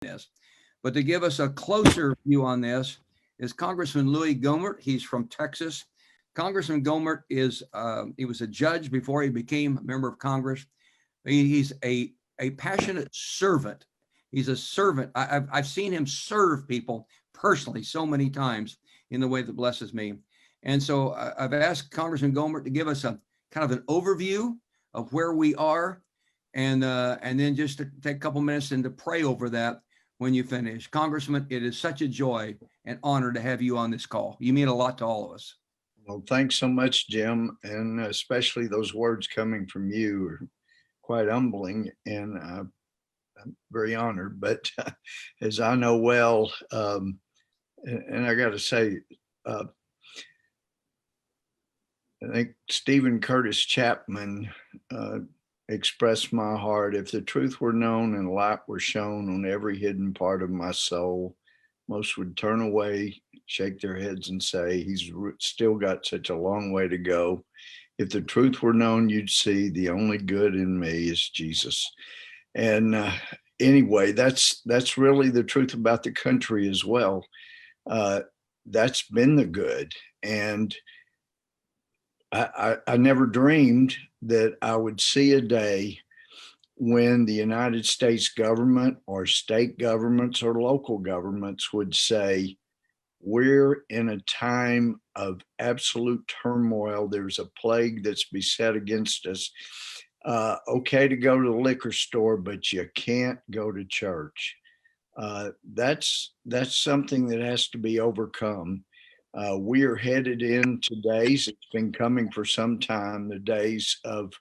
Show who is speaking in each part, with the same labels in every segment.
Speaker 1: this. But to give us a closer view on this is Congressman Louie Gohmert. He's from Texas. Congressman Gohmert he was a judge before he became a member of Congress. He's a passionate servant. He's a servant. I've seen him serve people personally so many times in the way that blesses me. And so I've asked Congressman Gohmert to give us a kind of an overview of where we are, and then just to take a couple minutes and to pray over that when you finish. Congressman, it is such a joy and honor to have you on this call. You mean a lot to all of us.
Speaker 2: Well, thanks so much, Jim, and especially those words coming from you are quite humbling, and I'm very honored. But as I know well, and I got to say, I think Stephen Curtis Chapman expressed my heart. If the truth were known and light were shown on every hidden part of my soul, most would turn away, shake their heads and say, he's still got such a long way to go. If the truth were known, you'd see the only good in me is Jesus. And anyway, that's really the truth about the country as well. That's been the good. And I never dreamed that I would see a day when the United States government or state governments or local governments would say, we're in a time of absolute turmoil. There's a plague that's beset against us. Okay to go to the liquor store, but you can't go to church. That's something that has to be overcome. We are headed into days, it's been coming for some time, the days of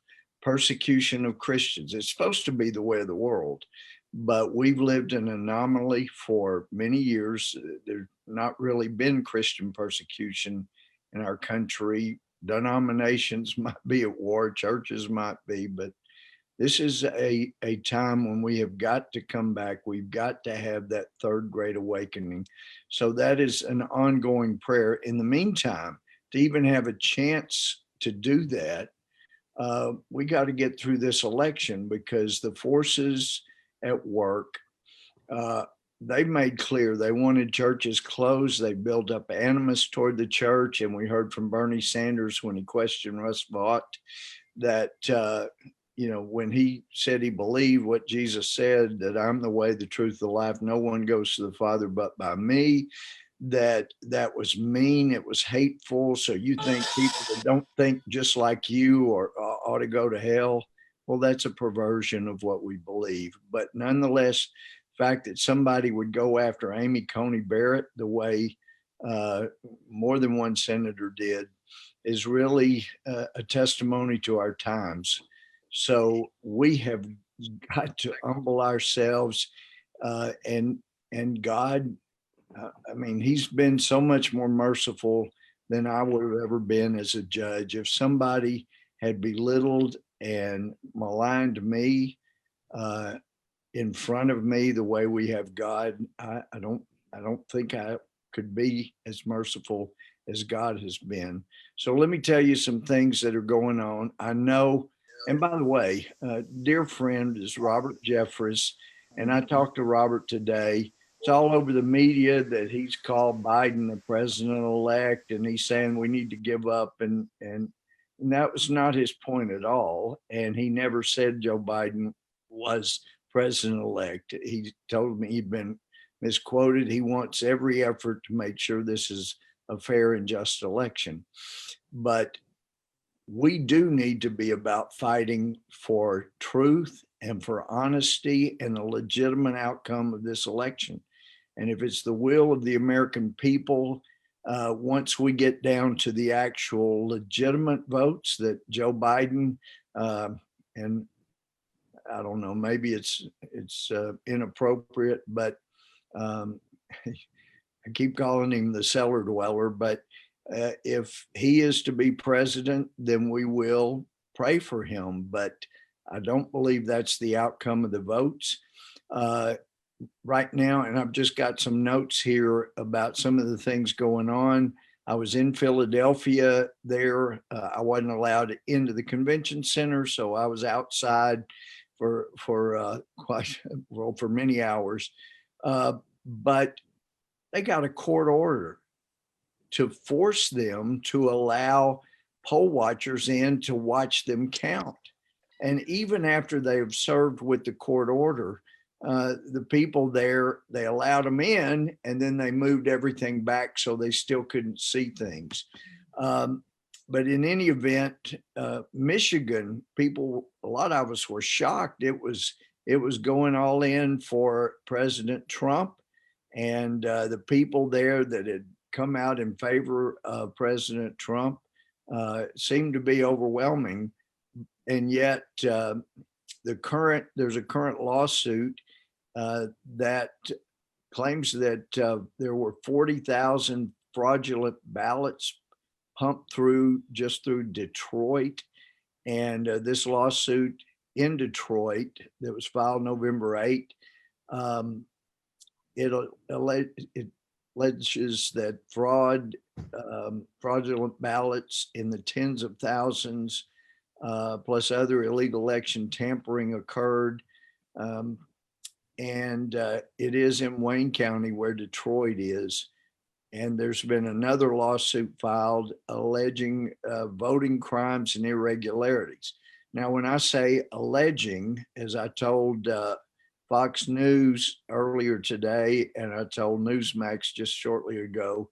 Speaker 2: persecution of Christians. It's supposed to be the way of the world, but we've lived an anomaly for many years. There's not really been Christian persecution in our country. Denominations might be at war, churches might be, but this is a time when we have got to come back. We've got to have that third great awakening. So that is an ongoing prayer. In the meantime, to even have a chance to do that, we got to get through this election, because the forces at work, they made clear they wanted churches closed. They built up animus toward the church. And we heard from Bernie Sanders when he questioned Russ Vought that, when he said he believed what Jesus said, that I'm the way, the truth, the life, no one goes to the Father but by me, that was mean, it was hateful. So you think people that don't think just like you or ought to go to hell? Well, that's a perversion of what we believe. But nonetheless, the fact that somebody would go after Amy Coney Barrett the way more than one senator did is really a testimony to our times. So we have got to humble ourselves, and God, he's been so much more merciful than I would have ever been as a judge. If somebody had belittled and maligned me in front of me the way we have God, I don't think I could be as merciful as God has been. So let me tell you some things that are going on. I know. And by the way, dear friend is Robert Jeffress, and I talked to Robert today. It's all over the media that he's called Biden the president-elect, and he's saying we need to give up, and that was not his point at all. And he never said Joe Biden was president-elect. He told me he'd been misquoted. He wants every effort to make sure this is a fair and just election. But we do need to be about fighting for truth and for honesty and the legitimate outcome of this election. And if it's the will of the American people, once we get down to the actual legitimate votes that Joe Biden, and I don't know, maybe it's inappropriate, but I keep calling him the cellar dweller, but if he is to be president, then we will pray for him. But I don't believe that's the outcome of the votes right now. And I've just got some notes here about some of the things going on. I was in Philadelphia there. I wasn't allowed into the convention center, so I was outside for many hours. But they got a court order to force them to allow poll watchers in to watch them count. And even after they have served with the court order, the people there, they allowed them in and then they moved everything back so they still couldn't see things. But in any event, Michigan, people, a lot of us were shocked. It was going all in for President Trump, and the people there that had come out in favor of President Trump seemed to be overwhelming. And yet there's a current lawsuit that claims that there were 40,000 fraudulent ballots pumped through just through Detroit. And this lawsuit in Detroit that was filed November 8, it alleges that fraudulent ballots in the tens of thousands, plus other illegal election tampering occurred. And it is in Wayne County where Detroit is. And there's been another lawsuit filed alleging voting crimes and irregularities. Now, when I say alleging, as I told Fox News earlier today, and I told Newsmax just shortly ago,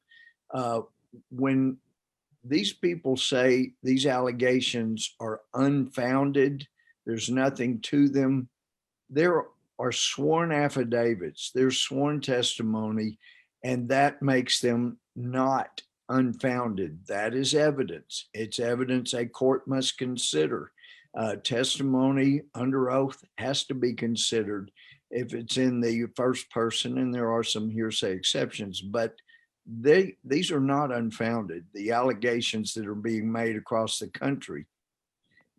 Speaker 2: when these people say these allegations are unfounded, there's nothing to them, there are sworn affidavits, there's sworn testimony, and that makes them not unfounded. That is evidence. It's evidence a court must consider. Testimony under oath has to be considered if it's in the first person, and there are some hearsay exceptions, but these are not unfounded. The allegations that are being made across the country.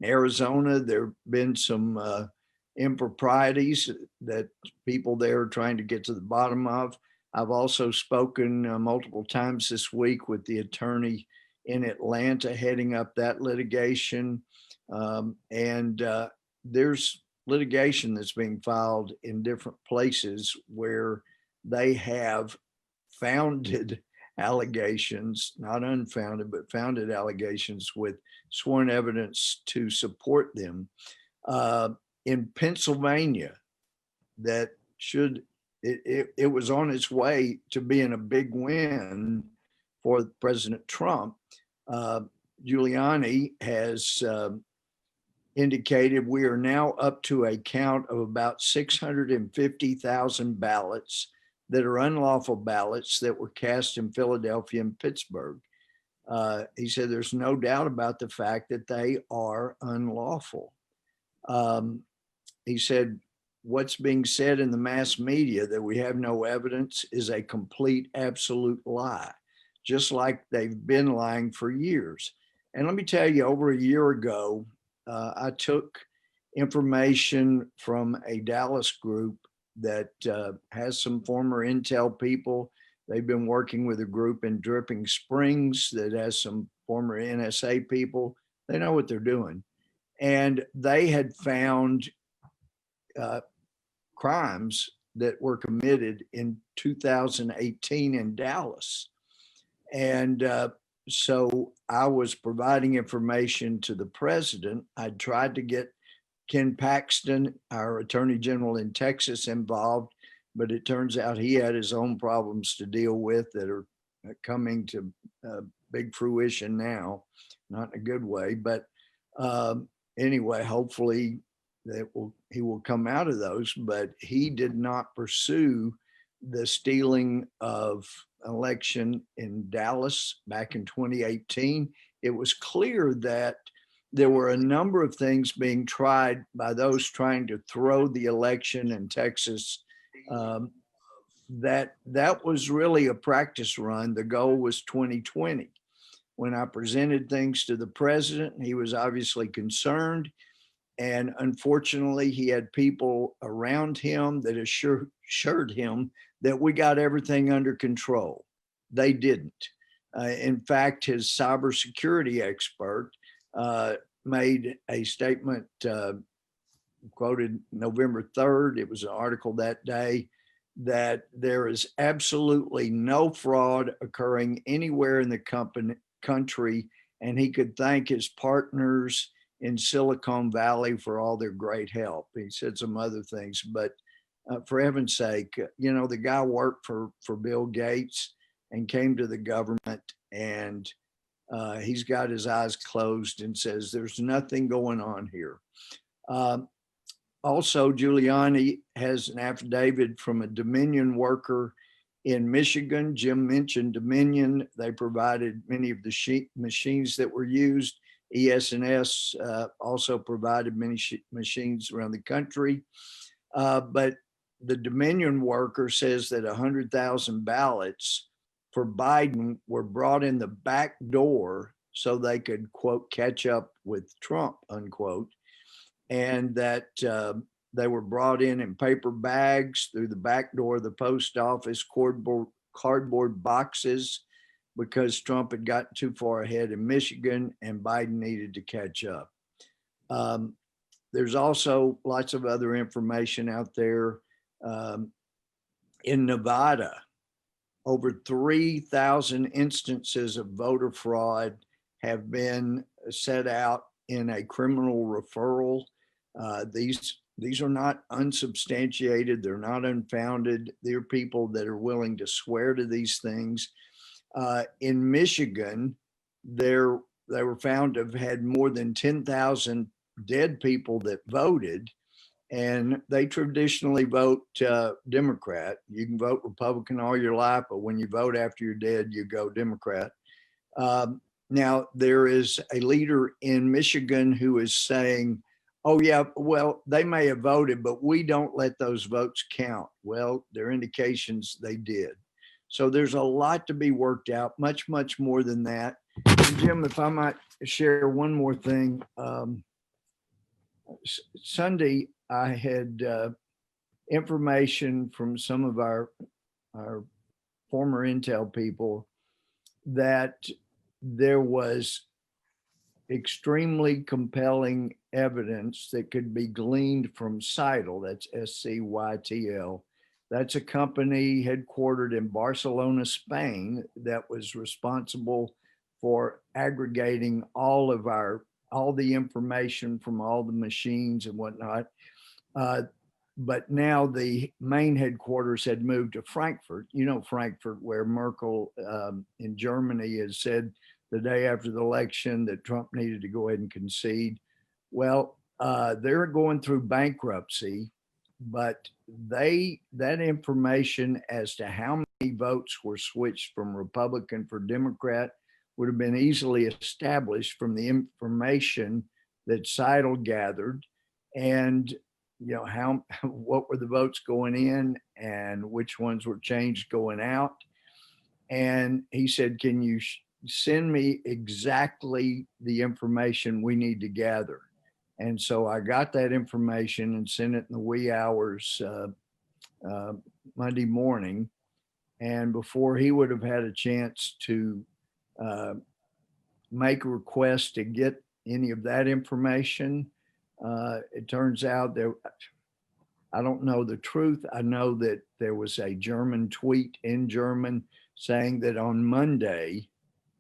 Speaker 2: In Arizona, there have been some improprieties that people there are trying to get to the bottom of. I've also spoken multiple times this week with the attorney in Atlanta heading up that litigation. And there's litigation that's being filed in different places where they have founded allegations, not unfounded, but founded allegations with sworn evidence to support them. In Pennsylvania, that it was on its way to being a big win for President Trump. Giuliani has indicated we are now up to a count of about 650,000 ballots that are unlawful ballots that were cast in Philadelphia and Pittsburgh. He said there's no doubt about the fact that they are unlawful. He said what's being said in the mass media that we have no evidence is a complete, absolute lie, just like they've been lying for years. And let me tell you, over a year ago, I took information from a Dallas group that has some former Intel people. They've been working with a group in Dripping Springs that has some former NSA people. They know what they're doing. And they had found crimes that were committed in 2018 in Dallas. And so I was providing information to the president. I tried to get Ken Paxton, our attorney general in Texas, involved, but it turns out he had his own problems to deal with that are coming to big fruition now, not in a good way. But anyway, hopefully he will come out of those, but he did not pursue the stealing of election in Dallas back in 2018. It was clear that there were a number of things being tried by those trying to throw the election in Texas. That was really a practice run. The goal was 2020. When I presented things to the president, he was obviously concerned. And unfortunately, he had people around him that assured him that we got everything under control. They didn't. In fact, his cybersecurity expert made a statement quoted November 3rd. It was an article that day that there is absolutely no fraud occurring anywhere in the country, and he could thank his partners in Silicon Valley for all their great help. He said some other things, but for heaven's sake, the guy worked for Bill Gates and came to the government, and he's got his eyes closed and says there's nothing going on here. Also, Giuliani has an affidavit from a Dominion worker in Michigan. Jim mentioned Dominion. They provided many of the machines that were used. ES&S also provided many machines around the country. But the Dominion worker says that 100,000 ballots for Biden were brought in the back door so they could, quote, catch up with Trump, unquote. And that they were brought in paper bags through the back door of the post office, cardboard boxes, because Trump had gotten too far ahead in Michigan and Biden needed to catch up. There's also lots of other information out there. In Nevada, over 3,000 instances of voter fraud have been set out in a criminal referral. These are not unsubstantiated. They're not unfounded. They're people that are willing to swear to these things. In Michigan, they were found to have had more than 10,000 dead people that voted, and they traditionally vote Democrat. You can vote Republican all your life, but when you vote after you're dead, you go Democrat. Now, there is a leader in Michigan who is saying, oh, yeah, well, they may have voted, but we don't let those votes count. Well, there are indications they did. So there's a lot to be worked out, much, much more than that. And Jim, if I might share one more thing. Sunday, I had information from some of our former intel people that there was extremely compelling evidence that could be gleaned from Scytl, that's SCYTL. That's a company headquartered in Barcelona, Spain, that was responsible for aggregating all the information from all the machines and whatnot. But now the main headquarters had moved to Frankfurt. Frankfurt, where Merkel in Germany has said the day after the election that Trump needed to go ahead and concede. Well, they're going through bankruptcy, but that information as to how many votes were switched from Republican for Democrat would have been easily established from the information that Scytl gathered, and what were the votes going in and which ones were changed going out. And he said, can you send me exactly the information we need to gather? And so I got that information and sent it in the wee hours Monday morning. And before he would have had a chance to make a request to get any of that information, it turns out I don't know the truth. I know that there was a German tweet in German saying that on Monday,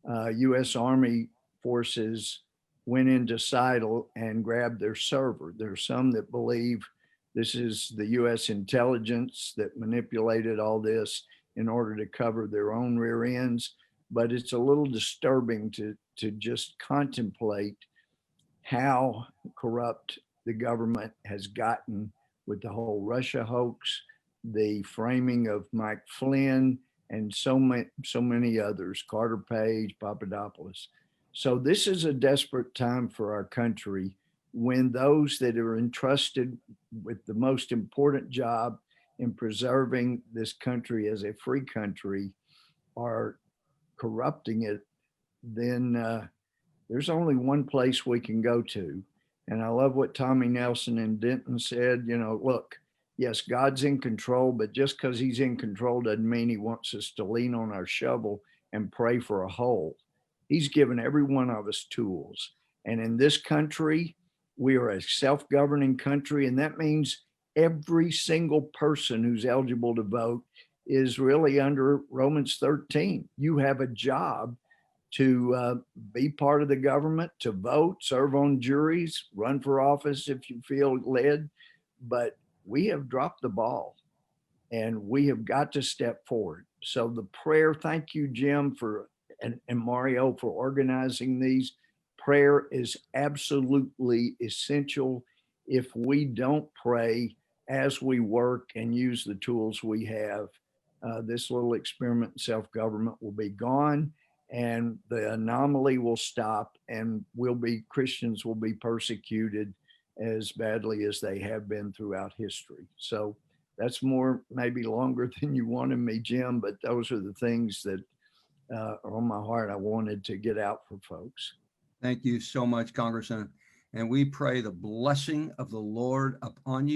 Speaker 2: U.S. Army forces went into Scytl and grabbed their server. There's some that believe this is the U.S. intelligence that manipulated all this in order to cover their own rear ends. But it's a little disturbing to just contemplate how corrupt the government has gotten with the whole Russia hoax, the framing of Mike Flynn, and so many others, Carter Page, Papadopoulos. So this is a desperate time for our country when those that are entrusted with the most important job in preserving this country as a free country are corrupting it. Then there's only one place we can go to. And I love what Tommy Nelson in Denton said, look, yes, God's in control, but just because he's in control doesn't mean he wants us to lean on our shovel and pray for a hole. He's given every one of us tools. And in this country, we are a self-governing country. And that means every single person who's eligible to vote is really under Romans 13. You have a job to be part of the government, to vote, serve on juries, run for office if you feel led. But we have dropped the ball and we have got to step forward. So the prayer, thank you, Jim, and Mario for organizing these. Prayer is absolutely essential. If we don't pray as we work and use the tools we have, this little experiment in self-government will be gone and the anomaly will stop, and Christians will be persecuted as badly as they have been throughout history. So that's more, maybe longer than you wanted me, Jim, but those are the things that are on my heart I wanted to get out for folks.
Speaker 1: Thank you so much, Congressman. And we pray the blessing of the Lord upon you.